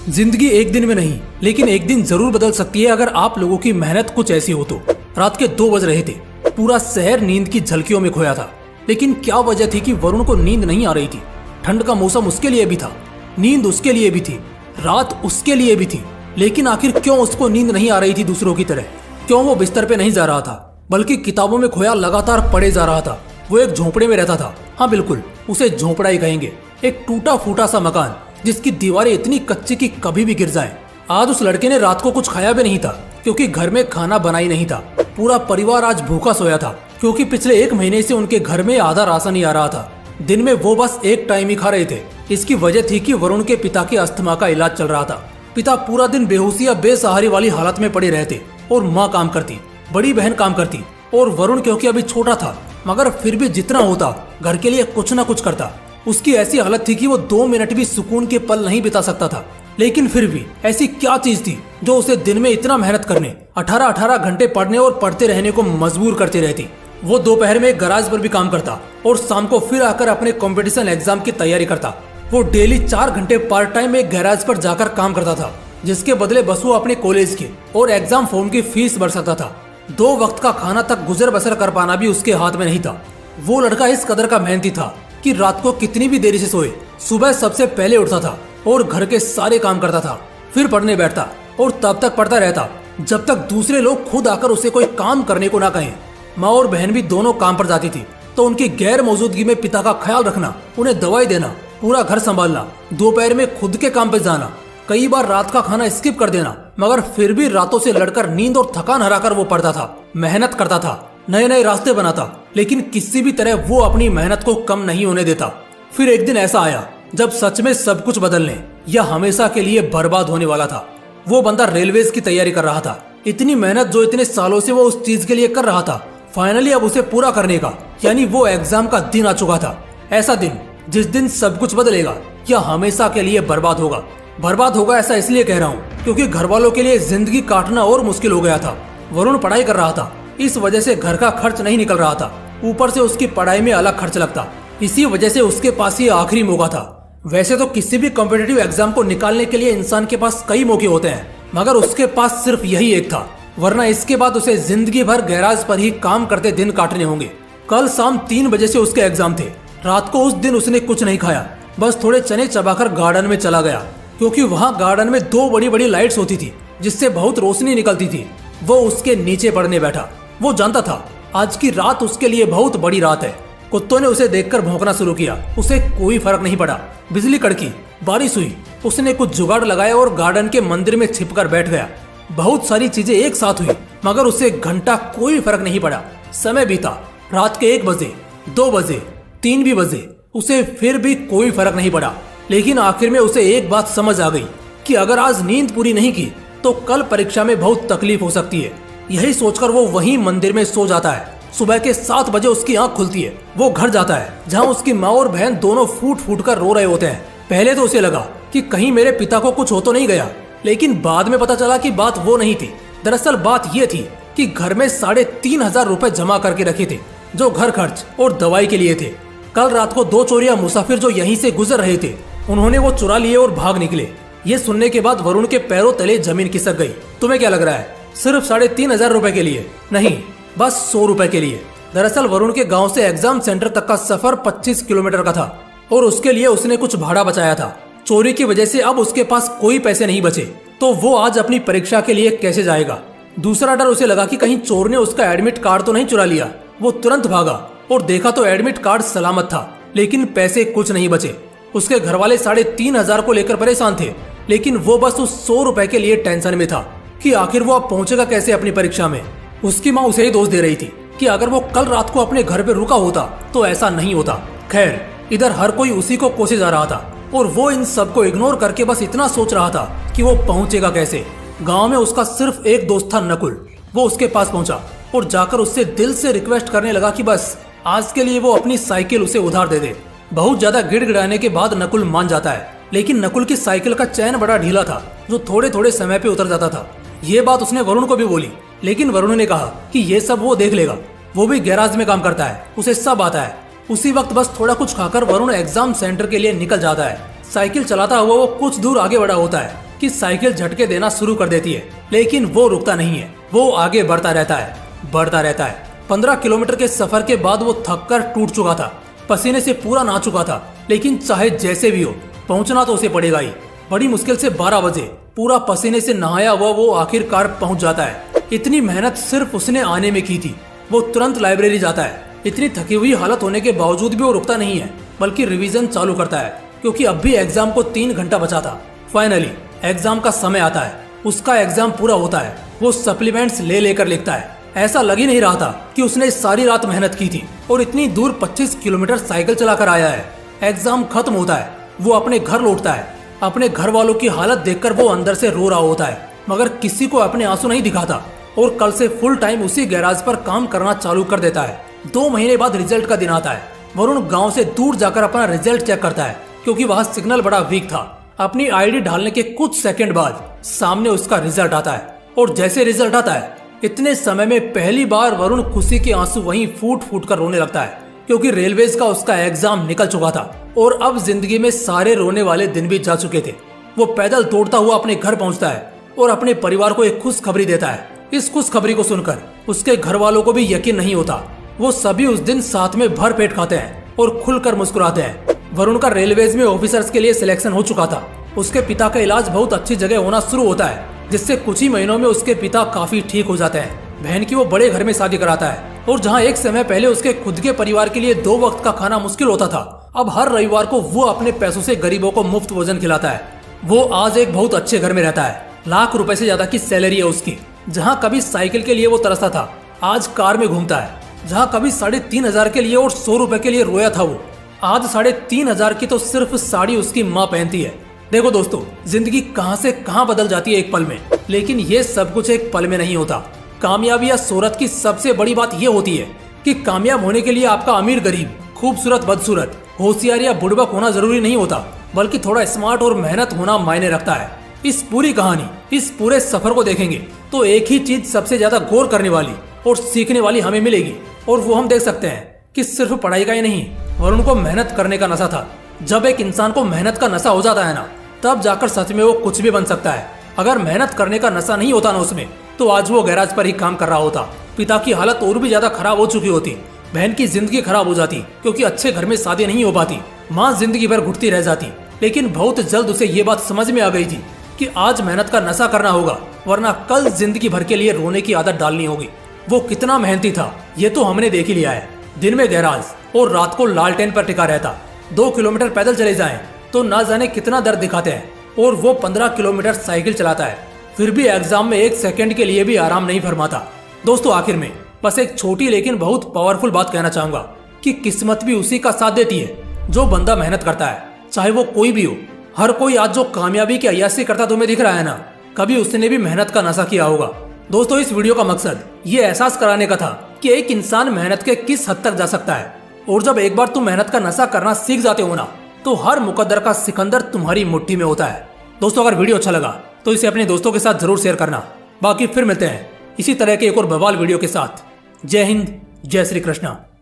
जिंदगी एक दिन में नहीं, लेकिन एक दिन जरूर बदल सकती है अगर आप लोगों की मेहनत कुछ ऐसी हो तो। रात के 2 बज रहे थे। पूरा शहर नींद की झलकियों में खोया था। लेकिन क्या वजह थी कि वरुण को नींद नहीं आ रही थी? ठंड का मौसम उसके लिए भी था, नींद उसके लिए भी थी, रात उसके लिए भी थी। लेकिन आखिर क्यों उसको नींद नहीं आ रही थी दूसरों की तरह? क्यों वो बिस्तर पे नहीं जा रहा था, बल्कि किताबों में खोया लगातार पढ़े जा रहा था? वो एक झोंपड़े में रहता था। हाँ बिल्कुल, उसे झोंपड़ा ही कहेंगे। एक टूटा फूटा सा मकान जिसकी दीवारें इतनी कच्ची कि कभी भी गिर जाएं। आज उस लड़के ने रात को कुछ खाया भी नहीं था, क्योंकि घर में खाना बना ही नहीं था। पूरा परिवार आज भूखा सोया था, क्योंकि पिछले 1 महीने से उनके घर में आधा राशन ही आ रहा था। दिन में वो बस एक टाइम ही खा रहे थे। इसकी वजह थी कि वरुण के पिता के अस्थमा का इलाज चल रहा था। पिता पूरा दिन बेहोशी या बेसहारी वाली हालत में पड़े रहते और माँ काम करती, बड़ी बहन काम करती, और वरुण क्योंकि अभी छोटा था, मगर फिर भी जितना होता घर के लिए कुछ न कुछ करता। उसकी ऐसी हालत थी कि वो 2 मिनट भी सुकून के पल नहीं बिता सकता था। लेकिन फिर भी ऐसी क्या चीज थी जो उसे दिन में इतना मेहनत करने, 18-18 घंटे पढ़ने और पढ़ते रहने को मजबूर करती रहती? वो दोपहर में गैराज पर भी काम करता और शाम को फिर आकर अपने कंपटीशन एग्जाम की तैयारी करता। वो डेली 4 घंटे पार्ट टाइम में गैराज पर जाकर काम करता था, जिसके बदले बस वो अपने कॉलेज के और एग्जाम फॉर्म की फीस भर सकता था। 2 वक्त का खाना तक गुजर बसर कर पाना भी उसके हाथ में नहीं था। वो लड़का इस कदर का मेहनती था कि रात को कितनी भी देरी से सोए, सुबह सबसे पहले उठता था और घर के सारे काम करता था, फिर पढ़ने बैठता और तब तक पढ़ता रहता जब तक दूसरे लोग खुद आकर उसे कोई काम करने को ना कहें। माँ और बहन भी दोनों काम पर जाती थी, तो उनकी गैर मौजूदगी में पिता का ख्याल रखना, उन्हें दवाई देना, पूरा घर संभालना, दोपहर में खुद के काम पर जाना, कई बार रात का खाना स्किप कर देना, मगर फिर भी रातों से लड़कर नींद और थकान हराकर वो पढ़ता था, मेहनत करता था, नए नए रास्ते बनाता, लेकिन किसी भी तरह वो अपनी मेहनत को कम नहीं होने देता। फिर एक दिन ऐसा आया जब सच में सब कुछ बदलने या हमेशा के लिए बर्बाद होने वाला था। वो बंदा रेलवेज की तैयारी कर रहा था। इतनी मेहनत जो इतने सालों से वो उस चीज के लिए कर रहा था, फाइनली अब उसे पूरा करने का, यानी वो एग्जाम का दिन आ चुका था। ऐसा दिन जिस दिन सब कुछ बदलेगा या हमेशा के लिए बर्बाद होगा। बर्बाद होगा ऐसा इसलिए कह रहा हूँ क्योंकि घर वालों के लिए जिंदगी काटना और मुश्किल हो गया था। वरुण पढ़ाई कर रहा था, इस वजह से घर का खर्च नहीं निकल रहा था। ऊपर से उसकी पढ़ाई में अलग खर्च लगता। इसी वजह से उसके पास ये आखिरी मौका था। वैसे तो किसी भी कॉम्पिटिटिव एग्जाम को निकालने के लिए इंसान के पास कई मौके होते हैं, मगर उसके पास सिर्फ यही एक था, वरना इसके बाद उसे जिंदगी भर गैराज पर ही काम करते दिन काटने होंगे। कल शाम 3 बजे से उसके एग्जाम थे। रात को उस दिन उसने कुछ नहीं खाया, बस थोड़े चने चबाकर गार्डन में चला गया, क्योंकि वहाँ गार्डन में 2 बड़ी बड़ी लाइट्स होती थी जिससे बहुत रोशनी निकलती थी। वो उसके नीचे पढ़ने बैठा। वो जानता था आज की रात उसके लिए बहुत बड़ी रात है। कुत्तों ने उसे देखकर भौंकना शुरू किया, उसे कोई फर्क नहीं पड़ा। बिजली कड़की, बारिश हुई, उसने कुछ जुगाड़ लगाया और गार्डन के मंदिर में छिपकर बैठ गया। बहुत सारी चीजें एक साथ हुई, मगर उसे घंटा कोई फर्क नहीं पड़ा। समय बीता, रात के 1 बजे, 2 बजे, 3 भी बजे, उसे फिर भी कोई फर्क नहीं पड़ा। लेकिन आखिर में उसे एक बात समझ आ गई कि अगर आज नींद पूरी नहीं की तो कल परीक्षा में बहुत तकलीफ हो सकती है। यही सोचकर वो वहीं मंदिर में सो जाता है। सुबह के 7 बजे उसकी आंख खुलती है। वो घर जाता है जहां उसकी माँ और बहन दोनों फूट फूट कर रो रहे होते हैं। पहले तो उसे लगा कि कहीं मेरे पिता को कुछ हो तो नहीं गया, लेकिन बाद में पता चला कि बात वो नहीं थी। दरअसल बात ये थी कि घर में 3,500 रुपए जमा करके रखे थे, जो घर खर्च और दवाई के लिए थे। कल रात को 2 चोरिया मुसाफिर जो यहीं से गुजर रहे थे, उन्होंने वो चुरा लिए और भाग निकले। ये सुनने के बाद वरुण के पैरों तले जमीन खिसक गई। तुम्हें क्या लग रहा है? सिर्फ 3,500 रुपए के लिए? नहीं, बस 100 रुपए के लिए। दरअसल वरुण के गांव से एग्जाम सेंटर तक का सफर 25 किलोमीटर का था और उसके लिए उसने कुछ भाड़ा बचाया था। चोरी की वजह से अब उसके पास कोई पैसे नहीं बचे, तो वो आज अपनी परीक्षा के लिए कैसे जाएगा? दूसरा डर उसे लगा कि कहीं चोर ने उसका एडमिट कार्ड तो नहीं चुरा लिया। वो तुरंत भागा और देखा तो एडमिट कार्ड सलामत था, लेकिन पैसे कुछ नहीं बचे। उसके घर वाले 3,500 को लेकर परेशान थे, लेकिन वो बस उस 100 रुपए के लिए टेंशन में था कि आखिर वो अब पहुंचेगा कैसे अपनी परीक्षा में। उसकी माँ उसे ही दोष दे रही थी कि अगर वो कल रात को अपने घर पे रुका होता तो ऐसा नहीं होता। खैर, इधर हर कोई उसी को कोसे जा रहा था और वो इन सबको इग्नोर करके बस इतना सोच रहा था कि वो पहुंचेगा कैसे। गांव में उसका सिर्फ एक दोस्त था, नकुल। वो उसके पास पहुंचा और जाकर उससे दिल से रिक्वेस्ट करने लगा कि बस आज के लिए वो अपनी साइकिल उसे उधार दे दे। बहुत ज्यादा गिड़गिड़ाने के बाद नकुल मान जाता है, लेकिन नकुल की साइकिल का चैन बड़ा ढीला था, जो थोड़े थोड़े समय पे उतर जाता था। ये बात उसने वरुण को भी बोली, लेकिन वरुण ने कहा कि ये सब वो देख लेगा, वो भी गैराज में काम करता है, उसे सब आता है। उसी वक्त बस थोड़ा कुछ खाकर वरुण एग्जाम सेंटर के लिए निकल जाता है। साइकिल चलाता हुआ वो कुछ दूर आगे बढ़ा होता है कि साइकिल झटके देना शुरू कर देती है, लेकिन वो रुकता नहीं है। वो आगे बढ़ता रहता है। 15 किलोमीटर के सफर के बाद वो थक कर टूट चुका था, पसीने से पूरा नहा चुका था, लेकिन चाहे जैसे भी हो पहुंचना तो उसे पड़ेगा ही। बड़ी मुश्किल से 12 बजे पूरा पसीने से नहाया हुआ वो आखिरकार पहुंच जाता है। इतनी मेहनत सिर्फ उसने आने में की थी। वो तुरंत लाइब्रेरी जाता है। इतनी थकी हुई हालत होने के बावजूद भी वो रुकता नहीं है, बल्कि रिवीजन चालू करता है, क्योंकि अब भी एग्जाम को 3 घंटा बचा था। फाइनली एग्जाम का समय आता है। उसका एग्जाम पूरा होता है। वो सप्लीमेंट्स लेकर लिखता है। ऐसा लग ही नहीं रहा था कि उसने सारी रात मेहनत की थी और इतनी दूर 25 किलोमीटर साइकिल चलाकर आया है। एग्जाम खत्म होता है। वो अपने घर लौटता है। अपने घर वालों की हालत देखकर वो अंदर से रो रहा होता है, मगर किसी को अपने आंसू नहीं दिखाता और कल से फुल टाइम उसी गैराज पर काम करना चालू कर देता है। 2 महीने बाद रिजल्ट का दिन आता है। वरुण गांव से दूर जाकर अपना रिजल्ट चेक करता है, क्योंकि वहाँ सिग्नल बड़ा वीक था। अपनी आईडी डालने के कुछ सेकंड बाद सामने उसका रिजल्ट आता है, और जैसे रिजल्ट आता है इतने समय में पहली बार वरुण खुशी के आंसू वहीं फूट फूट कर रोने लगता है, क्योंकि रेलवेज का उसका एग्जाम निकल चुका था और अब जिंदगी में सारे रोने वाले दिन भी जा चुके थे। वो पैदल दौड़ता हुआ अपने घर पहुंचता है और अपने परिवार को एक खुशखबरी देता है। इस खुशखबरी को सुनकर उसके घर वालों को भी यकीन नहीं होता। वो सभी उस दिन साथ में भर पेट खाते हैं और खुलकर मुस्कुराते हैं। वरुण का रेलवेज में ऑफिसर्स के लिए सिलेक्शन हो चुका था। उसके पिता का इलाज बहुत अच्छी जगह होना शुरू होता है, जिससे कुछ ही महीनों में उसके पिता काफी ठीक हो जाते हैं। बहन की वो बड़े घर में शादी कराता है, और जहाँ एक समय पहले उसके खुद के परिवार के लिए 2 वक्त का खाना मुश्किल होता था, अब हर रविवार को वो अपने पैसों से गरीबों को मुफ्त भोजन खिलाता है। वो आज एक बहुत अच्छे घर में रहता है। लाख रुपए से ज्यादा की सैलरी है उसकी। जहाँ कभी साइकिल के लिए वो तरसता था, आज कार में घूमता है। जहाँ कभी 3,500 के लिए और 100 रुपए के लिए रोया था, वो आज 3,500 की तो सिर्फ साड़ी उसकी माँ पहनती है। देखो दोस्तों, जिंदगी कहां से कहां बदल जाती है एक पल में, लेकिन ये सब कुछ एक पल में नहीं होता। कामयाबी या शोहरत की सबसे बड़ी बात यह होती है कि कामयाब होने के लिए आपका अमीर गरीब, खूबसूरत बदसूरत, होशियार या बुड़बक होना जरूरी नहीं होता, बल्कि थोड़ा स्मार्ट और मेहनत होना मायने रखता है। इस पूरी कहानी, इस पूरे सफर को देखेंगे तो एक ही चीज सबसे ज्यादा गौर करने वाली और सीखने वाली हमें मिलेगी, और वो हम देख सकते हैं कि सिर्फ पढ़ाई का ही नहीं, वरुण को मेहनत करने का नशा था। जब एक इंसान को मेहनत का नशा हो जाता है ना, तब जाकर सच में वो कुछ भी बन सकता है। अगर मेहनत करने का नशा नहीं होता ना उसमें, तो आज वो गैराज पर ही काम कर रहा होता। पिता की हालत और भी ज्यादा खराब हो चुकी होती। बहन की जिंदगी खराब हो जाती, क्योंकि अच्छे घर में शादी नहीं हो पाती। माँ जिंदगी भर घुटती रह जाती। लेकिन बहुत जल्द उसे ये बात समझ में आ गई थी कि आज मेहनत का नशा करना होगा, वरना कल जिंदगी भर के लिए रोने की आदत डालनी होगी। वो कितना मेहनती था ये तो हमने देख ही लिया है। दिन में गैराज और रात को लालटेन पर टिका रहता। 2 किलोमीटर पैदल चले जाएं तो ना जाने कितना दर्द दिखाते हैं, और वो 15 किलोमीटर साइकिल चलाता है, फिर भी एग्जाम में 1 सेकंड के लिए भी आराम नहीं फरमाता। दोस्तों, आखिर में बस एक छोटी लेकिन बहुत पावरफुल बात कहना चाहूंगा कि किस्मत भी उसी का साथ देती है जो बंदा मेहनत करता है, चाहे वो कोई भी हो। हर कोई आज जो कामयाबी की अय्यासी करता तुम्हें दिख रहा है ना, कभी उसने भी मेहनत का नशा किया होगा। दोस्तों, इस वीडियो का मकसद ये एहसास कराने का था कि एक इंसान मेहनत के किस हद तक जा सकता है, और जब एक बार तुम मेहनत का नशा करना सीख जाते हो ना, तो हर मुकद्दर का सिकंदर तुम्हारी मुट्ठी में होता है। दोस्तों, अगर वीडियो अच्छा लगा तो इसे अपने दोस्तों के साथ जरूर शेयर करना। बाकी फिर मिलते हैं इसी तरह के एक और बवाल वीडियो के साथ। जय हिंद, जय श्री कृष्णा।